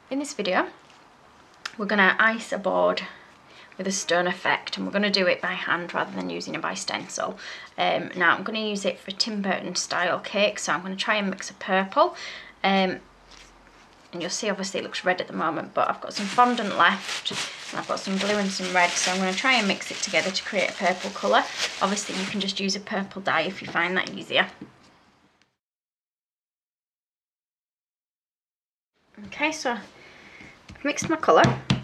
In this video, we're going to ice a board with a stone effect, and we're going to do it by hand rather than using it by stencil. Now I'm going to use it for Tim Burton style cake, so I'm going to try and mix a purple. And you'll see obviously it looks red at the moment, but I've got some fondant left and I've got some blue and some red, so I'm going to try and mix it together to create a purple colour. Obviously you can just use a purple dye if you find that easier. Okay, so I've mixed my colour and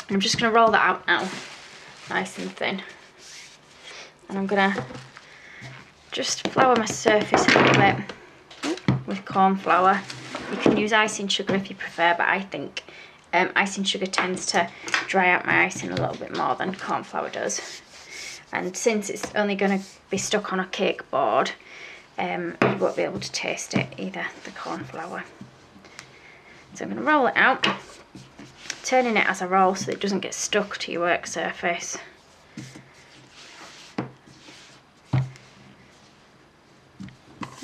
I'm just going to roll that out now, nice and thin. And I'm going to just flour my surface a little bit with corn flour. You can use icing sugar if you prefer, but I think icing sugar tends to dry out my icing a little bit more than corn flour does. And since it's only going to be stuck on a cake board, you won't be able to taste it either, the corn flour. So I'm going to roll it out, turning it as I roll so that it doesn't get stuck to your work surface.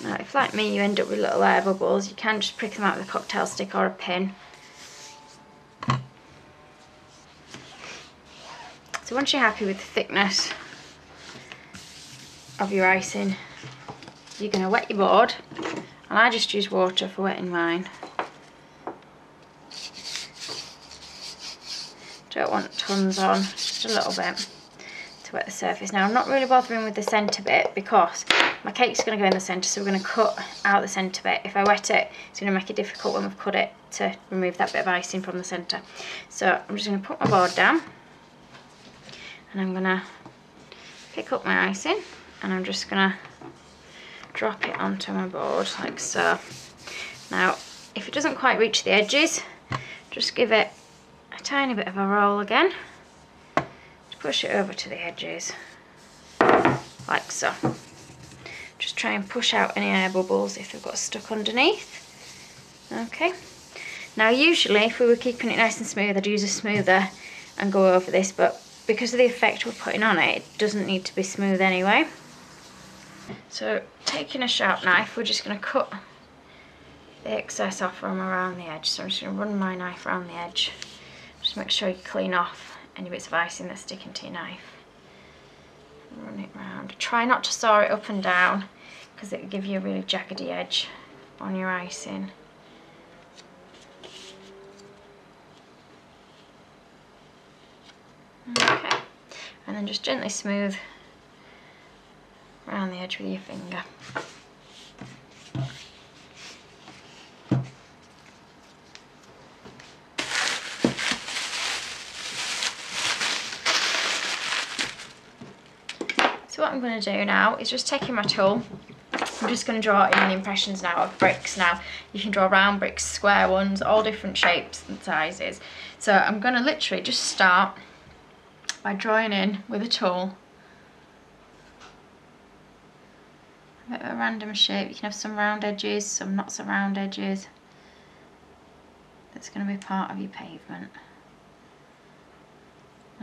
Now if, like me, you end up with little air bubbles, you can just prick them out with a cocktail stick or a pin. So once you're happy with the thickness of your icing, you're going to wet your board, and I just use water for wetting mine. Don't want tons on, just a little bit to wet the surface. Now I'm not really bothering with the centre bit because my cake's going to go in the centre, so we're going to cut out the centre bit. If I wet it, it's going to make it difficult when we've cut it to remove that bit of icing from the centre. So I'm just going to put my board down and I'm going to pick up my icing and I'm just going to drop it onto my board like so. Now if it doesn't quite reach the edges, just give it a tiny bit of a roll again to push it over to the edges like so. Just try and push out any air bubbles if they've got stuck underneath. Okay, now usually if we were keeping it nice and smooth, I'd use a smoother and go over this, but because of the effect we're putting on it, it doesn't need to be smooth anyway. So taking a sharp knife, we're just going to cut the excess off from around the edge. So I'm just going to run my knife around the edge. Just make sure you clean off any bits of icing that's sticking to your knife. Run it round. Try not to saw it up and down because it will give you a really jaggedy edge on your icing. Okay, and then just gently smooth around the edge with your finger. So what I'm going to do now is just taking my tool, I'm just going to draw in impressions now of bricks. Now you can draw round bricks, square ones, all different shapes and sizes. So I'm going to literally just start by drawing in with a tool a bit of a random shape. You can have some round edges, some not so round edges. That's going to be part of your pavement.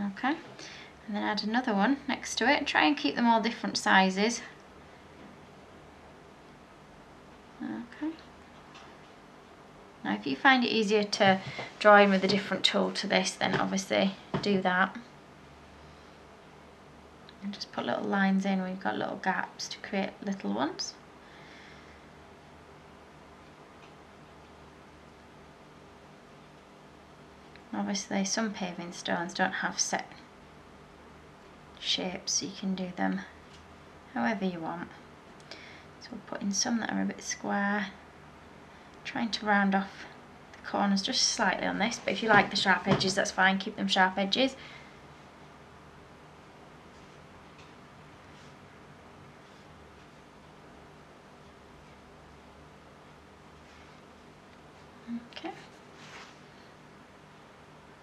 Okay. And then add another one next to it. Try and keep them all different sizes. Okay. Now if you find it easier to draw in with a different tool to this, then obviously do that. And just put little lines in where you've got little gaps to create little ones. Obviously some paving stones don't have set shapes, so you can do them however you want. So we'll put in some that are a bit square, trying to round off the corners just slightly on this, but if you like the sharp edges, that's fine, keep them sharp edges. Okay,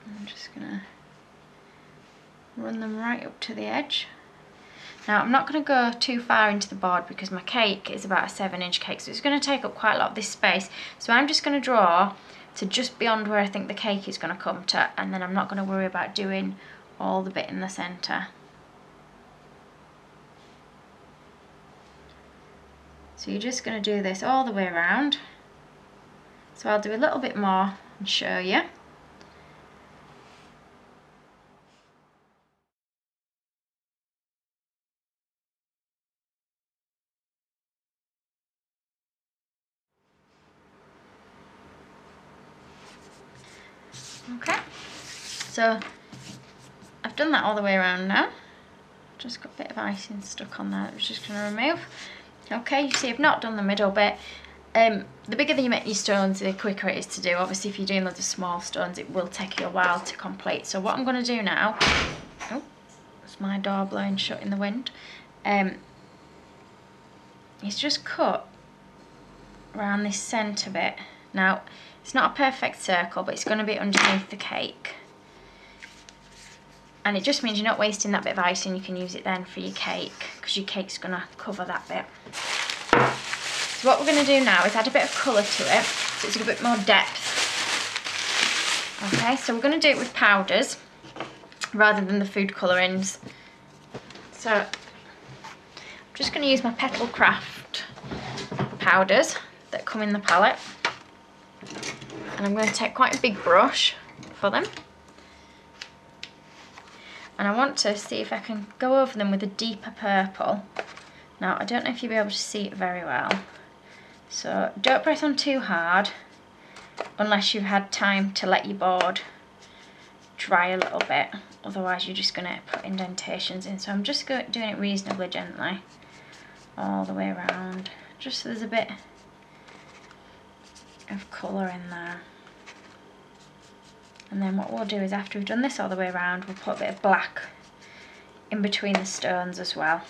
I'm just gonna run them right up to the edge. Now I'm not going to go too far into the board because my cake is about a 7-inch cake, so it's going to take up quite a lot of this space. So I'm just going to draw to just beyond where I think the cake is going to come to, and then I'm not going to worry about doing all the bit in the centre. So you're just going to do this all the way around. So I'll do a little bit more and show you. Okay, so I've done that all the way around now. Just got a bit of icing stuck on there that we're just going to remove. Okay, you see I've not done the middle bit. The bigger that you make your stones, the quicker it is to do. Obviously if you're doing loads of small stones, it will take you a while to complete. So what I'm going to do now, oh, that's my door blowing shut in the wind, is just cut around this centre bit. Now, it's not a perfect circle, but it's going to be underneath the cake. And it just means you're not wasting that bit of icing. You can use it then for your cake, because your cake's going to cover that bit. So what we're going to do now is add a bit of colour to it, so it's a bit more depth. Okay, so we're going to do it with powders rather than the food colourings. So I'm just going to use my Petal Craft powders that come in the palette. And I'm going to take quite a big brush for them. And I want to see if I can go over them with a deeper purple. Now, I don't know if you'll be able to see it very well. So don't press on too hard unless you've had time to let your board dry a little bit. Otherwise, you're just going to put indentations in. So I'm just doing it reasonably gently all the way around. Just so there's a bit of colour in there. And then what we'll do is after we've done this all the way around, we'll put a bit of black in between the stones as well.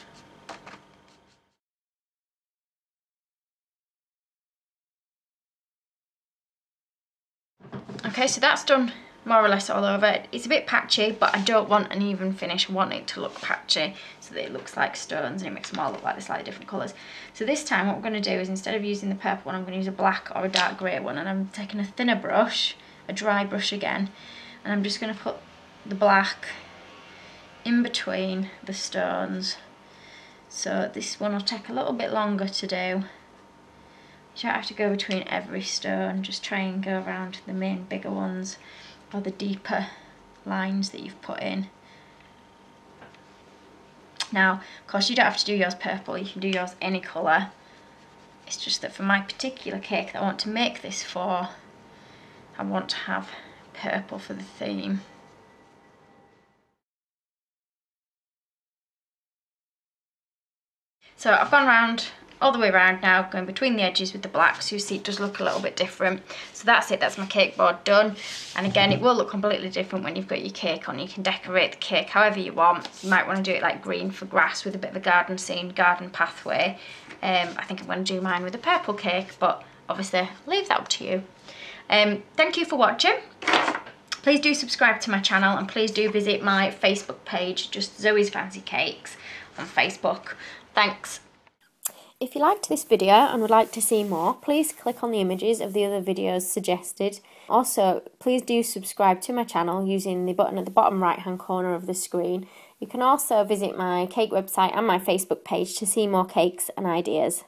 Okay, so that's done more or less all over. It's a bit patchy, but I don't want an even finish. I want it to look patchy so that it looks like stones and it makes them all look like they're slightly different colours. So this time what we're going to do is, instead of using the purple one, I'm going to use a black or a dark grey one, and I'm taking a thinner brush, a dry brush again, and I'm just going to put the black in between the stones. So this one will take a little bit longer to do. You don't have to go between every stone, just try and go around the main bigger ones or the deeper lines that you've put in. Now, of course, you don't have to do yours purple, you can do yours any colour. It's just that for my particular cake that I want to make this for, I want to have purple for the theme. So I've gone around all the way around now, going between the edges with the black, so you see it does look a little bit different. So that's it, that's my cake board done. And again, it will look completely different when you've got your cake on. You can decorate the cake however you want. You might want to do it like green for grass with a bit of a garden scene, garden pathway. I think I'm going to do mine with a purple cake, but obviously leave that up to you. Thank you for watching. Please do subscribe to my channel, and please do visit my Facebook page, just Zoe's Fancy Cakes on Facebook. Thanks. If you liked this video and would like to see more, please click on the images of the other videos suggested. Also, please do subscribe to my channel using the button at the bottom right hand corner of the screen. You can also visit my cake website and my Facebook page to see more cakes and ideas.